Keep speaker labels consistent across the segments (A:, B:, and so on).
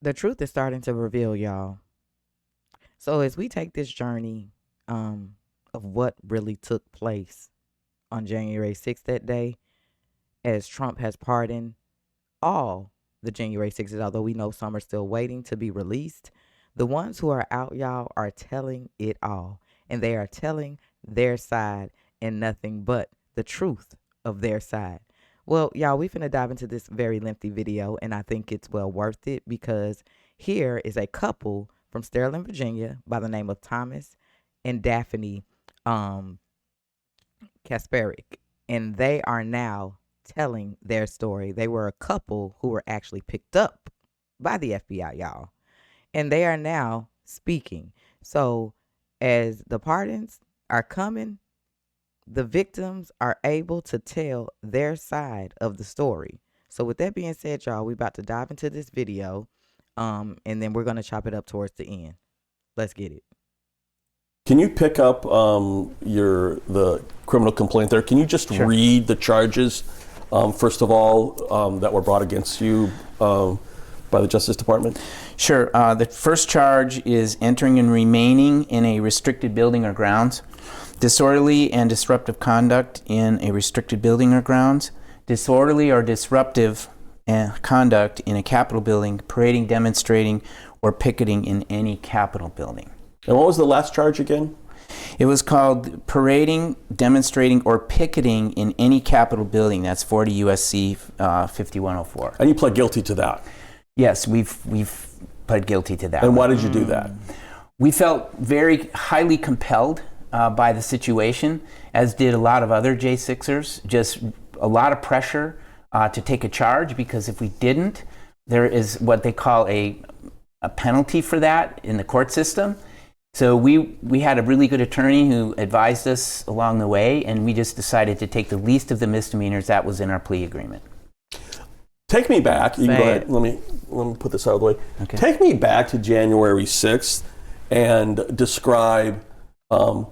A: The truth is starting to reveal, y'all. So as we take this journey of what really took place on January 6th that day, as Trump has pardoned all the January 6th, although we know some are still waiting to be released, the ones who are out, y'all, are telling it all. And they are telling their side and nothing but the truth of their side. Well, y'all, we finna dive into this very lengthy video, and I think it's well worth it because here is a couple from Sterling, Virginia, by the name of Thomas and Daphne um, Kasparic, and they are now telling their story. They were a couple who were actually picked up by the FBI, y'all, and they are now speaking. So, as the pardons are coming, the victims are able to tell their side of the story. So with that being said, y'all, we about to dive into this video, and then we're gonna chop it up towards the end. Let's get it.
B: Can you pick up the criminal complaint there? Can you just
C: Sure.
B: read the charges, first of all, that were brought against you by the Justice Department?
C: Sure. The first charge is entering and remaining in a restricted building or grounds, disorderly and disruptive conduct in a restricted building or grounds, disorderly or disruptive conduct in a Capitol building, parading, demonstrating, or picketing in any Capitol building.
B: And what was the last charge again?
C: It was called parading, demonstrating, or picketing in any Capitol building. That's 40 U.S.C. 5104.
B: And you pled guilty to that.
C: Yes, we've pled guilty to that.
B: And why did you do that?
C: We felt very highly compelled by the situation, as did a lot of other J6ers. Just a lot of pressure to take a charge, because if we didn't, there is what they call a penalty for that in the court system. So we had a really good attorney who advised us along the way, and we just decided to take the least of the misdemeanors that was in our plea agreement.
B: Take me back. You can
A: Say
B: go
A: it.
B: ahead. Let me put this out of the way.
C: Okay.
B: Take me back to January 6th and describe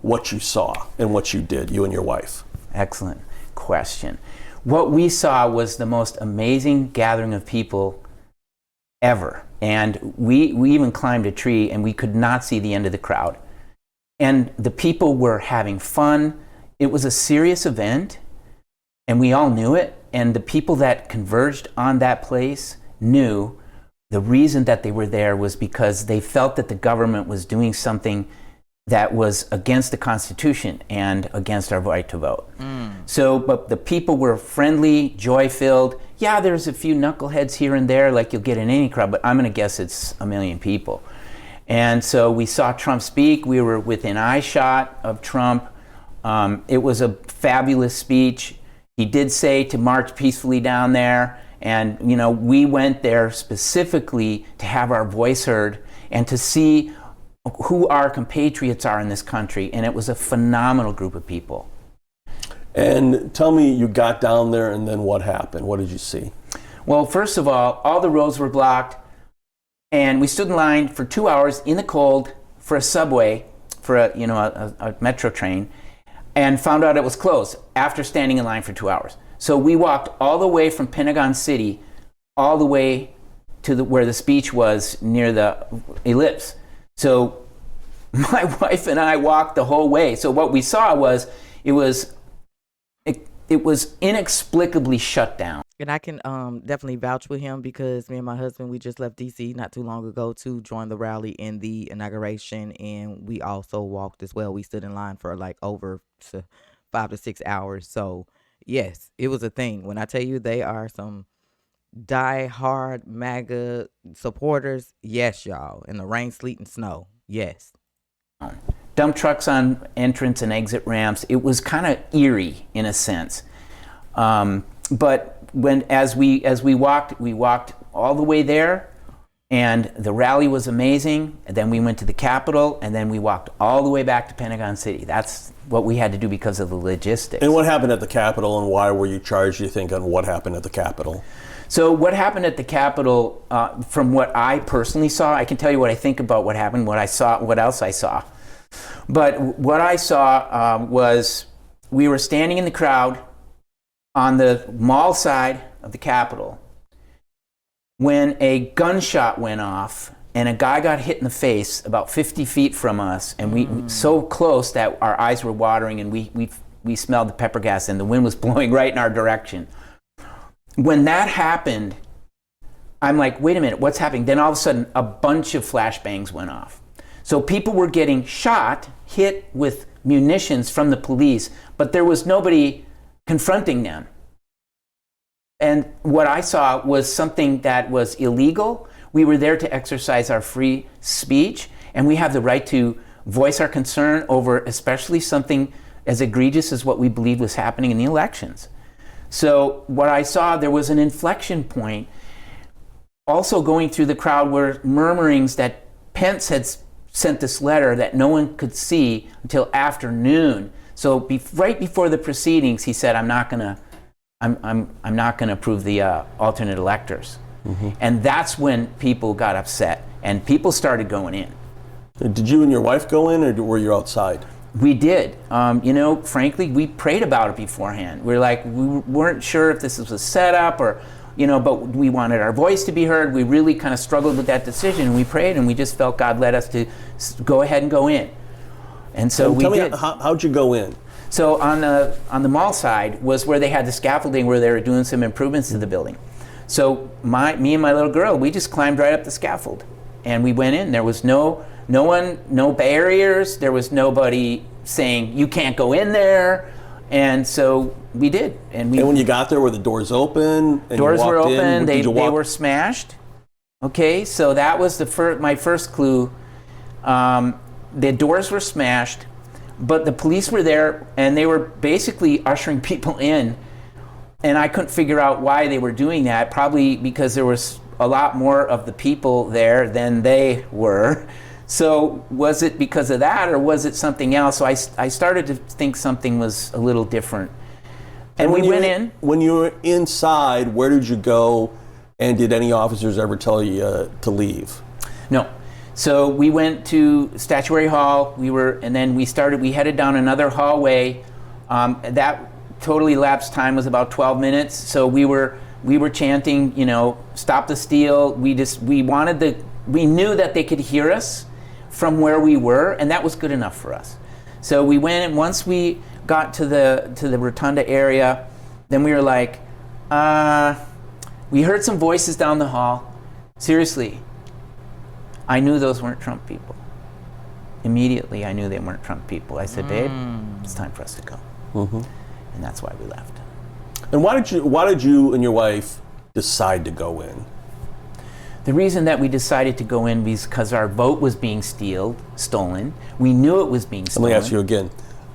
B: what you saw and what you did, you and your wife.
C: Excellent question. What we saw was the most amazing gathering of people ever. And we even climbed a tree and we could not see the end of the crowd. And the people were having fun. It was a serious event and we all knew it. And the people that converged on that place knew the reason that they were there was because they felt that the government was doing something that was against the Constitution and against our right to vote. So, but the people were friendly, joy-filled. Yeah, there's a few knuckleheads here and there like you'll get in any crowd, but I'm gonna guess it's 1 million people. And so we saw Trump speak. We were within eyeshot of Trump. It was a fabulous speech. He did say to march peacefully down there. And, you know, we went there specifically to have our voice heard and to see who our compatriots are in this country. And it was a phenomenal group of people.
B: And tell me, you got down there and then what happened? What did you see?
C: Well, first of all the roads were blocked. And we stood in line for 2 hours in the cold for a subway, for a metro train, and found out it was closed after standing in line for 2 hours. So we walked all the way from Pentagon City, all the way to where the speech was near the ellipse. So my wife and I walked the whole way. So what we saw was it was inexplicably shut down.
A: And I can definitely vouch with him because me and my husband, we just left DC not too long ago to join the rally in the inauguration, and we also walked as well. We stood in line for like over 5 to 6 hours. So yes, it was a thing. When I tell you they are some die-hard MAGA supporters, yes, y'all. In the rain, sleet, and snow, yes.
C: Dump trucks on entrance and exit ramps. It was kind of eerie in a sense. But as we walked all the way there, and the rally was amazing. And then we went to the Capitol, and then we walked all the way back to Pentagon City. That's what we had to do because of the logistics.
B: And what happened at the Capitol, and why were you charged, you think, on what happened at the Capitol?
C: So what happened at the Capitol, from what I personally saw, I can tell you what I think about what happened, what I saw, what else I saw. But what I saw was we were standing in the crowd on the mall side of the Capitol, when a gunshot went off and a guy got hit in the face about 50 feet from us, and we so close that our eyes were watering, and we smelled the pepper gas, and the wind was blowing right in our direction. When that happened, I'm like, wait a minute, what's happening? Then all of a sudden, a bunch of flashbangs went off. So people were getting shot, hit with munitions from the police, but there was nobody confronting them. And what I saw was something that was illegal. We were there to exercise our free speech, and we have the right to voice our concern over especially something as egregious as what we believed was happening in the elections. So what I saw, there was an inflection point. Also going through the crowd were murmurings that Pence had sent this letter that no one could see until afternoon. So right before the proceedings, he said, I'm not gonna approve the alternate electors. And that's when people got upset and people started going in.
B: Did you and your wife go in, or were you outside?
C: We did. Frankly, we prayed about it beforehand. We weren't sure if this was a setup or, but we wanted our voice to be heard. We really kind of struggled with that decision, and we prayed, and we just felt God led us to go ahead and go in. And so we did.
B: Tell me, how'd you go in?
C: So on the mall side was where they had the scaffolding, where they were doing some improvements to the building. So me and my little girl, we just climbed right up the scaffold, and we went in. There was no one, no barriers. There was nobody saying you can't go in there, and so we did. And
B: when you got there, were the doors open? And
C: doors were open. They
B: walk?
C: were smashed. Okay, so that was my first clue. The doors were smashed, but the police were there, and they were basically ushering people in. And I couldn't figure out why they were doing that. Probably because there was a lot more of the people there than they were. So was it because of that, or was it something else? So I started to think something was a little different. And we went in.
B: When you were inside, where did you go? And did any officers ever tell you to leave?
C: No. So we went to Statuary Hall. And then we headed down another hallway. That totally elapsed time was about 12 minutes. So we were chanting, stop the steal. We knew that they could hear us from where we were, and that was good enough for us. So we went, and once we got to the rotunda area, then we were like, we heard some voices down the hall. Seriously, I knew those weren't Trump people. Immediately, I knew they weren't Trump people. I said, babe, it's time for us to go. And that's why we left.
B: And why did you and your wife decide to go in?
C: The reason that we decided to go in was because our vote was being stolen. We knew it was being stolen.
B: Let me ask you again.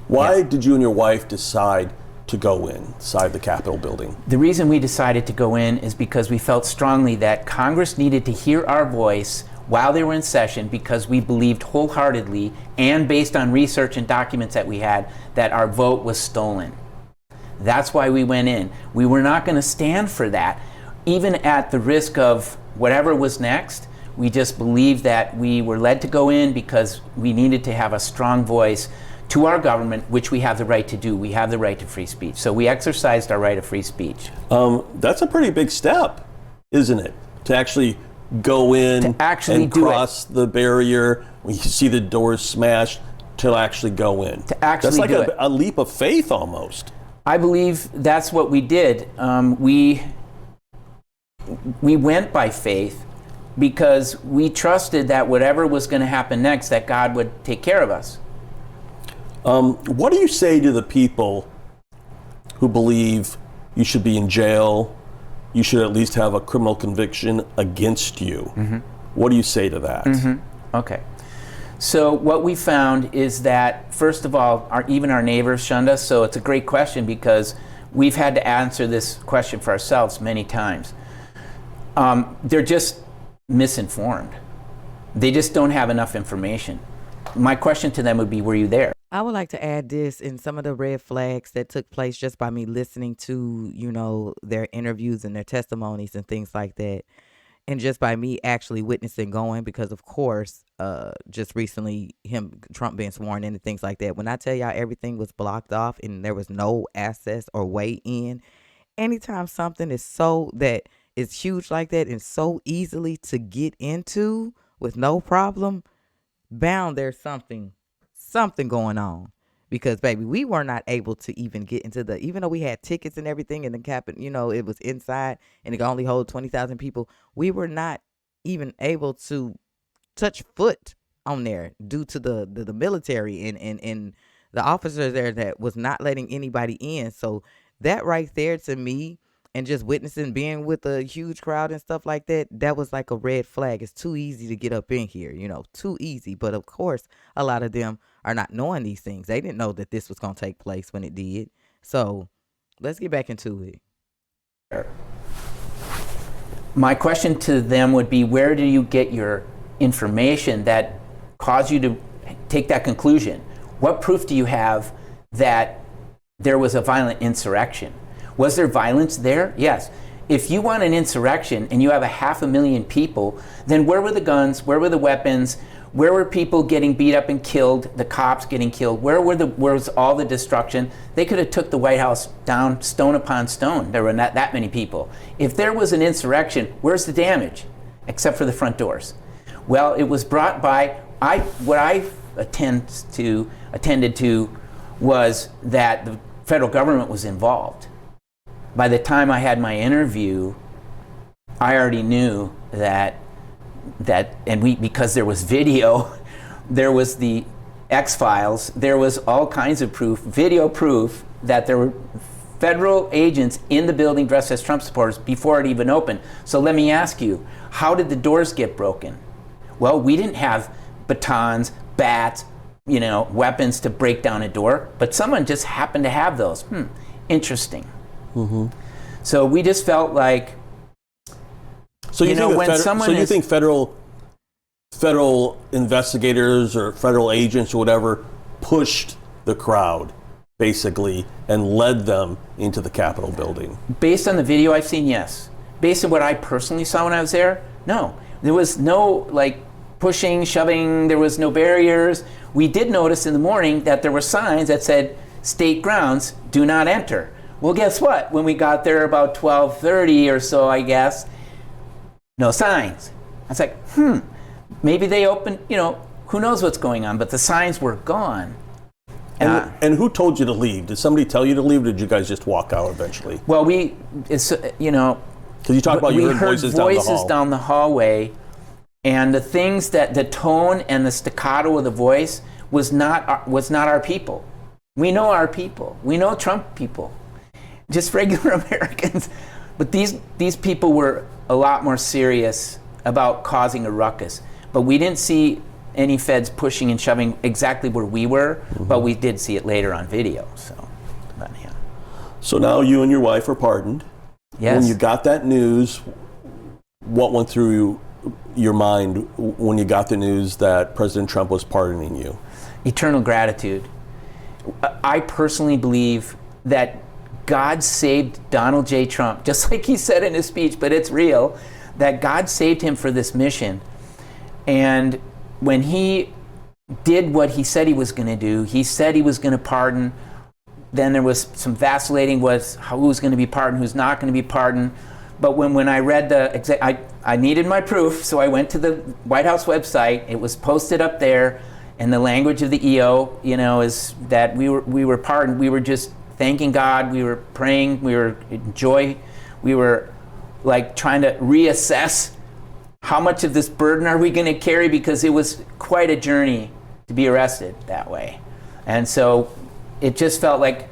B: Why did you and your wife decide to go inside the Capitol building?
C: The reason we decided to go in is because we felt strongly that Congress needed to hear our voice while they were in session, because we believed wholeheartedly, and based on research and documents that we had, that our vote was stolen. That's why we went in. We were not going to stand for that, even at the risk of whatever was next. We just believed that we were led to go in because we needed to have a strong voice to our government, which we have the right to do. We have the right to free speech. So we exercised our right of free speech.
B: That's a pretty big step, isn't it? To actually go in and cross the barrier when you see the doors smashed, to actually go in.
C: To actually
B: That's like
C: do it.
B: a leap of faith almost.
C: I believe that's what we did. We went by faith because we trusted that whatever was going to happen next, that God would take care of us.
B: What do you say to the people who believe you should be in jail, you should at least have a criminal conviction against you? What do you say to that?
C: Okay. So what we found is that, first of all, even our neighbors shunned us. So it's a great question because we've had to answer this question for ourselves many times. They're just misinformed. They just don't have enough information. My question to them would be, were you there?
A: I would like to add this in some of the red flags that took place just by me listening to, their interviews and their testimonies and things like that. And just by me actually witnessing going, because of course, just recently Trump being sworn in and things like that. When I tell y'all everything was blocked off and there was no access or way in, anytime something is so that is huge like that and so easily to get into with no problem, bound there's something going on. Because baby, we were not able to even get into the, even though we had tickets and everything, and the cap, it was inside and it could only hold 20,000 people. We were not even able to touch foot on there due to the military and the officers there that was not letting anybody in. So that right there to me, and just witnessing being with a huge crowd and stuff like that, that was like a red flag. It's too easy to get up in here, too easy. But of course, a lot of them are not knowing these things. They didn't know that this was going to take place when it did. So let's get back into it.
C: My question to them would be, where do you get your information that caused you to take that conclusion? What proof do you have that there was a violent insurrection? Was there violence there? Yes. If you want an insurrection and you have 500,000 people, then where were the guns? Where were the weapons? Where were people getting beat up and killed? The cops getting killed? Where was all the destruction? They could have took the White House down stone upon stone. There were not that many people. If there was an insurrection, where's the damage? Except for the front doors. Well, it was brought by, what I attended to was that the federal government was involved. By the time I had my interview, I already knew that because there was video, there was the X-Files, there was all kinds of proof, video proof, that there were federal agents in the building dressed as Trump supporters before it even opened. So let me ask you, how did the doors get broken? Well, we didn't have batons, bats, weapons to break down a door, but someone just happened to have those. Interesting. Mm-hmm. So we just felt like,
B: so you think federal investigators or federal agents or whatever pushed the crowd basically and led them into the Capitol building?
C: Based on the video I've seen, yes. Based on what I personally saw when I was there, no. There was no pushing, shoving, there was no barriers. We did notice in the morning that there were signs that said, "State grounds, do not enter." Well, guess what? When we got there about 12:30 or so, I guess, no signs. I was like, maybe they opened, who knows what's going on, but the signs were gone.
B: And who told you to leave? Did somebody tell you to leave, or did you guys just walk out eventually?
C: Well, because
B: you talk about you heard voices
C: down the hallway, and the things the tone and the staccato of the voice was not our people. We know our people. We know Trump people. Just regular Americans. But these people were a lot more serious about causing a ruckus. But we didn't see any feds pushing and shoving exactly where we were, but we did see it later on video.
B: So now you and your wife are pardoned.
C: Yes.
B: When you got that news, what went through your mind when you got the news that President Trump was pardoning you?
C: Eternal gratitude. I personally believe that God saved Donald J. Trump, just like he said in his speech, but it's real, that God saved him for this mission. And when he did what he said he was going to do, he said he was going to pardon. Then there was some vacillating was who's going to be pardoned, who's not going to be pardoned. But when I read I needed my proof, so I went to the White House website. It was posted up there, and the language of the EO, is that we were pardoned. We were just thanking God. We were praying. We were in joy. We were trying to reassess how much of this burden are we going to carry, because it was quite a journey to be arrested that way. And so it just felt like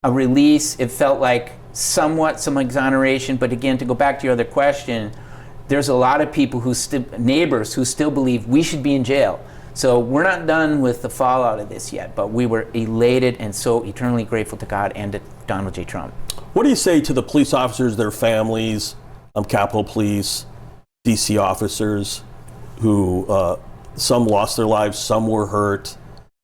C: a release. It felt like somewhat some exoneration. But again, to go back to your other question, there's a lot of people neighbors who still believe we should be in jail. So we're not done with the fallout of this yet, but we were elated and so eternally grateful to God and to Donald J. Trump.
B: What do you say to the police officers, their families, Capitol Police, DC officers who some lost their lives, some were hurt?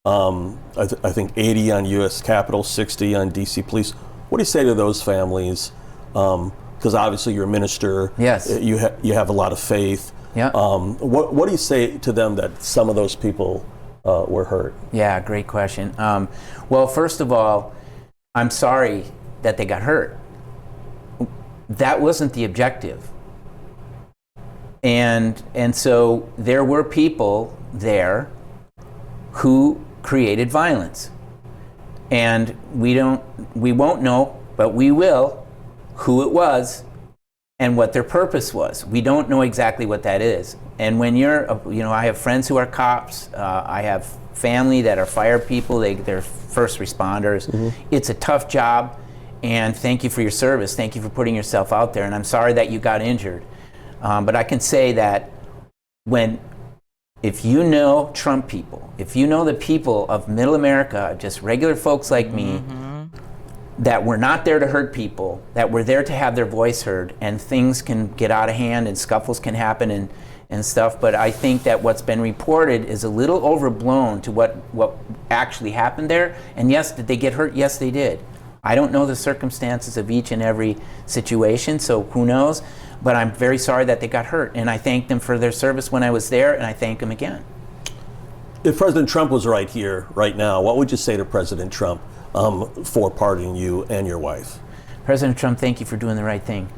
B: I think 80 on U.S. Capitol, 60 on DC Police. What do you say to those families? Because obviously you're a minister.
C: Yes.
B: You have a lot of faith.
C: Yeah.
B: What do you say to them that some of those people were hurt?
C: Yeah, great question. Well, first of all, I'm sorry that they got hurt. That wasn't the objective. And so there were people there who created violence. And we won't know, but we will, who it was and what their purpose was. We don't know exactly what that is. And when I have friends who are cops, I have family that are fire people, they're first responders. It's a tough job, and thank you for your service. Thank you for putting yourself out there, and I'm sorry that you got injured. But I can say that if you know Trump people, if you know the people of middle America, just regular folks like me, that were not there to hurt people, that were there to have their voice heard, and things can get out of hand and scuffles can happen and stuff, but I think that what's been reported is a little overblown to what actually happened there. And yes, did they get hurt? Yes, they did. I don't know the circumstances of each and every situation, so who knows? But I'm very sorry that they got hurt, and I thank them for their service when I was there, and I thank them again.
B: If President Trump was right here, right now, what would you say to President Trump for pardoning you and your wife?
C: President Trump, thank you for doing the right thing.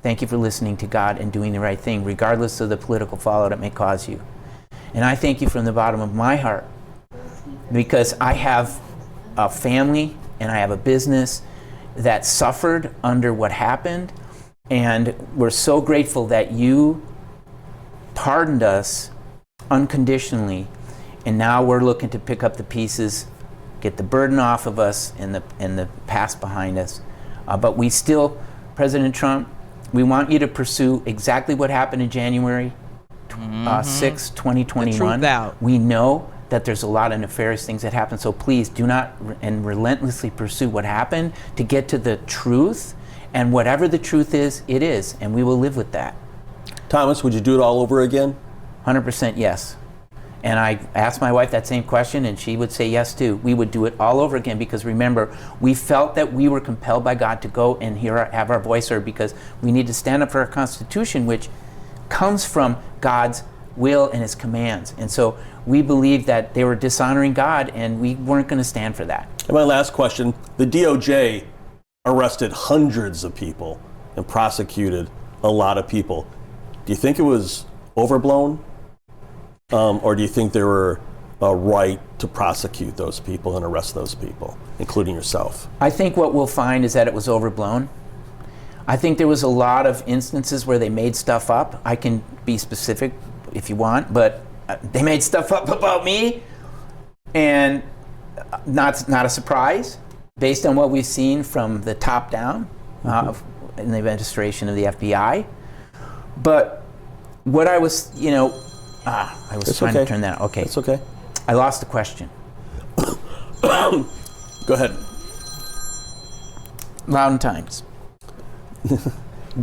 C: Thank you for listening to God and doing the right thing, regardless of the political fallout it may cause you. And I thank you from the bottom of my heart, because I have a family and I have a business that suffered under what happened, and we're so grateful that you pardoned us unconditionally, and now we're looking to pick up the pieces, get the burden off of us and the past behind us. But we still, President Trump, we want you to pursue exactly what happened in January 6, 2021.
A: The truth out.
C: We know that there's a lot of nefarious things that happen, so please do not and relentlessly pursue what happened to get to the truth, and whatever the truth is, it is, and we will live with that.
B: Thomas, would you do it all over again?
C: 100% yes. And I asked my wife that same question, and she would say yes too. We would do it all over again, because remember, we felt that we were compelled by God to go and have our voice heard, because we need to stand up for our Constitution, which comes from God's will and His commands. And so we believed that they were dishonoring God, and we weren't going to stand for that.
B: And my last question, the DOJ arrested hundreds of people and prosecuted a lot of people. Do you think it was overblown? Or do you think they were right to prosecute those people and arrest those people, including yourself?
C: I think what we'll find is that it was overblown. I think there was a lot of instances where they made stuff up. I can be specific if you want, but they made stuff up about me, and not a surprise based on what we've seen from the top down in the administration of the FBI. But what I was, I was
B: It's
C: trying
B: okay.
C: to turn that. Okay.
B: It's okay.
C: I lost the question.
B: Go ahead.
C: Loud times.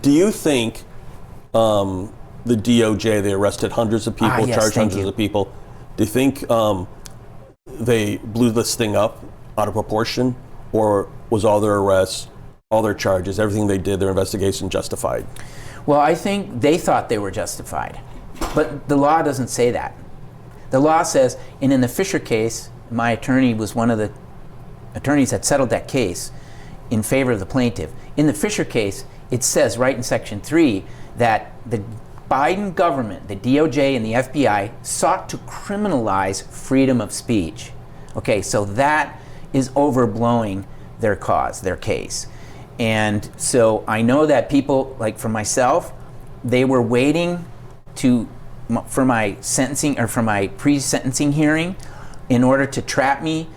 B: Do you think the DOJ, they arrested hundreds of people,
C: Yes,
B: charged
C: thank
B: hundreds
C: you.
B: of people. Do you think they blew this thing up out of proportion, or was all their arrests, all their charges, everything they did, their investigation justified?
C: Well, I think they thought they were justified, but the law doesn't say that. The law says, and in the Fisher case, my attorney was one of the attorneys that settled that case in favor of the plaintiff. In the Fisher case, it says right in Section 3 that the Biden government, the DOJ and the FBI, sought to criminalize freedom of speech. Okay, so that is overblowing their cause, their case. And so I know that people, like for myself, they were waiting for my sentencing, or for my pre-sentencing hearing, in order to trap me.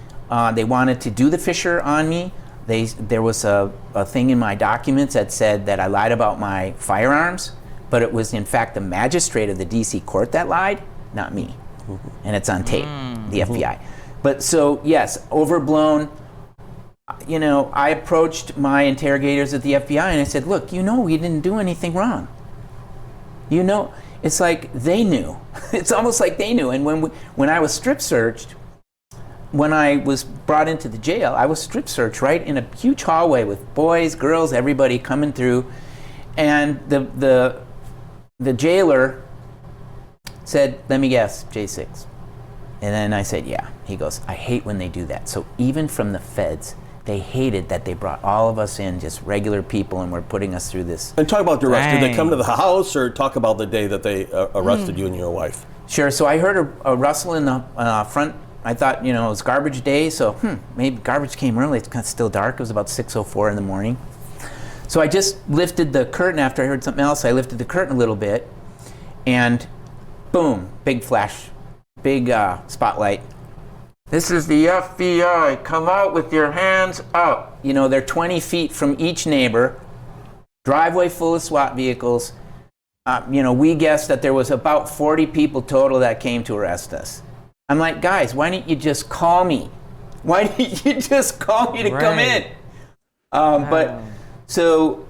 C: They wanted to do the Fisher on me. There was a thing in my documents that said that I lied about my firearms, but it was in fact the magistrate of the DC court that lied, not me. And it's on tape, the FBI. But so yes, overblown. I approached my interrogators at the FBI and I said, look, we didn't do anything wrong. It's like they knew. It's almost like they knew. And when I was strip searched, when I was brought into the jail, I was strip searched right in a huge hallway with boys, girls, everybody coming through. And the jailer said, let me guess, J6. And then I said, yeah. He goes, I hate when they do that. So even from the feds, They hated that they brought all of us in, just regular people, and were putting us through this.
B: And talk about the arrest. Did they
A: Dang.
B: come to the house, or talk about the day that they arrested you and your wife?
C: Sure. So I heard a rustle in the front. I thought, it was garbage day, so maybe garbage came early. It's kind of still dark. It was about 6:04 in the morning. So I just lifted the curtain after I heard something else. I lifted the curtain a little bit, and boom, big flash, big spotlight. This is the FBI. Come out with your hands up. They're 20 feet from each neighbor. Driveway full of SWAT vehicles. We guessed that there was about 40 people total that came to arrest us. I'm like, guys, why didn't you just call me? Why didn't you just call me to come in? But so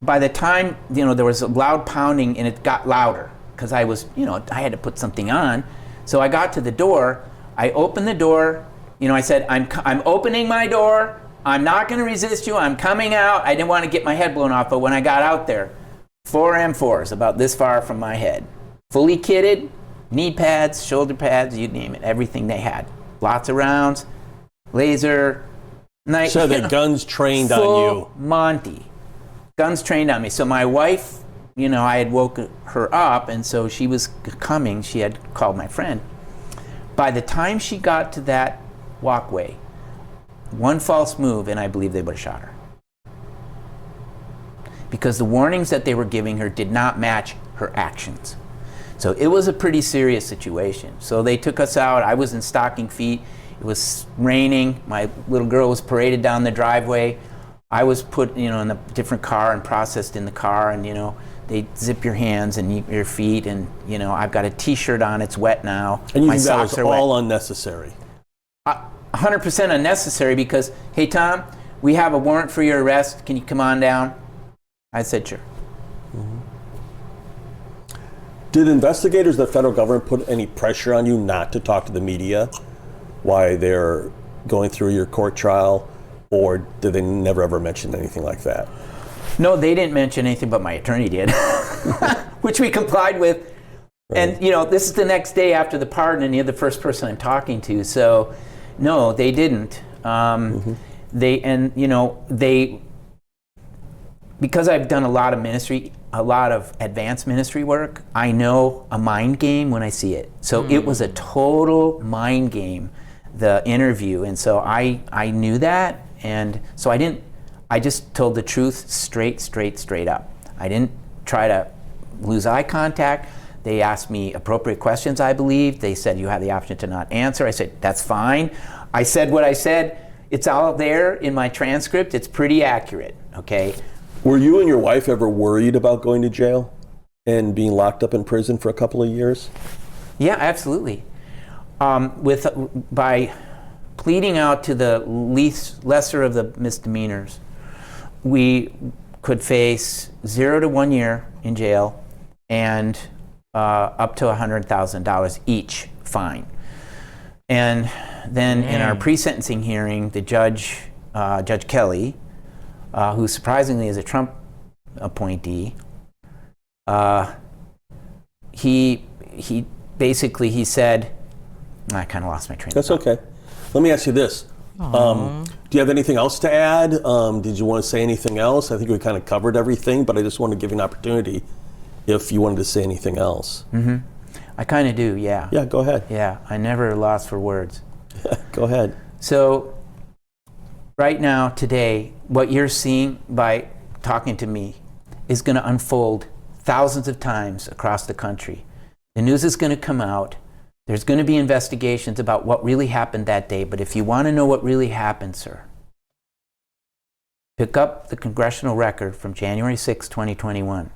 C: by the time, there was a loud pounding, and it got louder because I was, I had to put something on. So I got to the door. I opened the door. I said, I'm opening my door. I'm not going to resist you. I'm coming out. I didn't want to get my head blown off, but when I got out there, 4 M4s about this far from my head, fully kitted, knee pads, shoulder pads, you name it, everything they had. Lots of rounds, laser, knife.
B: So the guns trained on you.
C: Monty. Guns trained on me. So my wife, I had woke her up, and so she was coming. She had called my friend. By the time she got to that walkway, one false move, and I believe they would have shot her. Because the warnings that they were giving her did not match her actions. So it was a pretty serious situation. So they took us out. I was in stocking feet. It was raining. My little girl was paraded down the driveway. I was put, in a different car and processed in the car, and, they zip your hands and your feet, and, I've got a T-shirt on. It's wet now.
B: And you
C: My
B: think that
C: socks
B: was
C: are wet.
B: all unnecessary?
C: 100% unnecessary, because, hey, Tom, we have a warrant for your arrest. Can you come on down? I said, sure.
B: Did investigators, the federal government, put any pressure on you not to talk to the media while they're going through your court trial, or did they never ever mention anything like that?
C: No, they didn't mention anything, but my attorney did, which we complied with. Right. And, this is the next day after the pardon, and you're the first person I'm talking to. So, no, they didn't. Because I've done a lot of ministry, a lot of advanced ministry work, I know a mind game when I see it. So it was a total mind game, the interview. And so I knew that. And so I just told the truth straight up. I didn't try to lose eye contact. They asked me appropriate questions, I believe. They said, you have the option to not answer. I said, that's fine. I said what I said. It's all there in my transcript. It's pretty accurate, okay?
B: Were you and your wife ever worried about going to jail and being locked up in prison for a couple of years?
C: Yeah, absolutely. By pleading out to the lesser of the misdemeanors, we could face 0 to 1 year in jail and up to $100,000 each fine. And then in our pre-sentencing hearing, the Judge Kelly, who surprisingly is a Trump appointee, he said, I kind of lost my train of thought.
B: That's okay. Let me ask you this. Do you have anything else to add? Did you want to say anything else? I think we kind of covered everything, but I just want to give you an opportunity if you wanted to say anything else.
C: Mm-hmm. I kind of do, yeah.
B: Yeah, go ahead.
C: Yeah, I never lost for words.
B: Go ahead.
C: So right now, today, what you're seeing by talking to me is going to unfold thousands of times across the country. The news is going to come out. There's going to be investigations about what really happened that day. But if you want to know what really happened, sir, pick up the congressional record from January 6, 2021.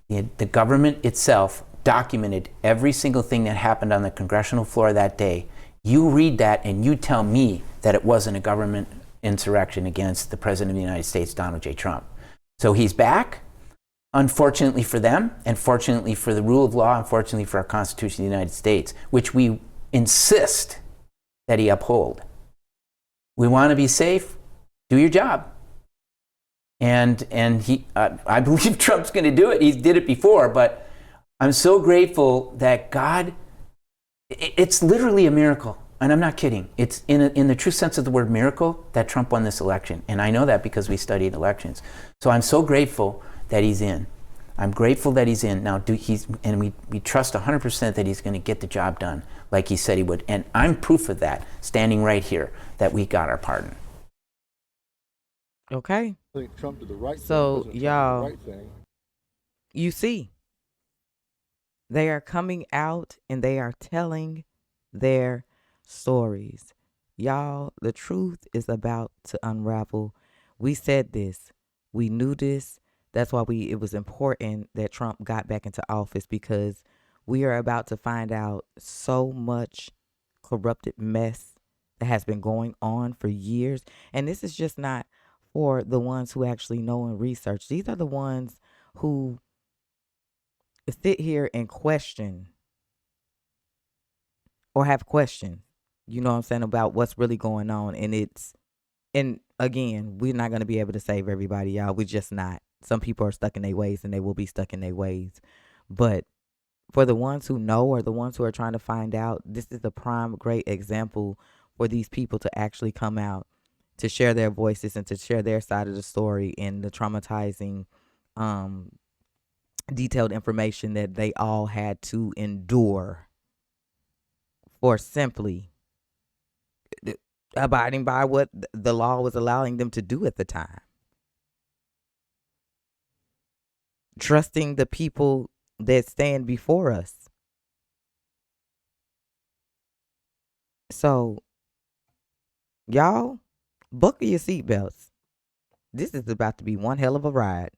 C: The government itself documented every single thing that happened on the congressional floor that day. You read that and you tell me that it wasn't a government insurrection against the President of the United States, Donald J. Trump. So he's back, unfortunately for them, and fortunately for the rule of law, and fortunately for our Constitution of the United States, which we insist that he uphold. We want to be safe, do your job. And he, I believe Trump's going to do it. He did it before, but I'm so grateful that God, it's literally a miracle. And I'm not kidding. It's in the true sense of the word miracle that Trump won this election. And I know that because we studied elections. So I'm so grateful that he's in. I'm grateful that he's in. Now, we trust 100% that he's going to get the job done like he said he would. And I'm proof of that, standing right here, that we got our pardon.
A: Okay.
D: I think Trump did the right
A: So,
D: thing.
A: y'all,
D: The right thing.
A: you see, they are coming out and they are telling their stories. Y'all, the truth is about to unravel. We said this. We knew this. That's why it was important that Trump got back into office, because we are about to find out so much corrupted mess that has been going on for years. And this is just not for the ones who actually know and research. These are the ones who sit here and question or have questions, you know what I'm saying, about what's really going on. And again, we're not going to be able to save everybody, y'all. We're just not. Some people are stuck in their ways and they will be stuck in their ways. But for the ones who know, or the ones who are trying to find out, this is the prime great example for these people to actually come out, to share their voices and to share their side of the story, and the traumatizing, detailed information that they all had to endure for simply abiding by what the law was allowing them to do at the time. Trusting the people that stand before us. So, y'all, buckle your seatbelts. This is about to be one hell of a ride.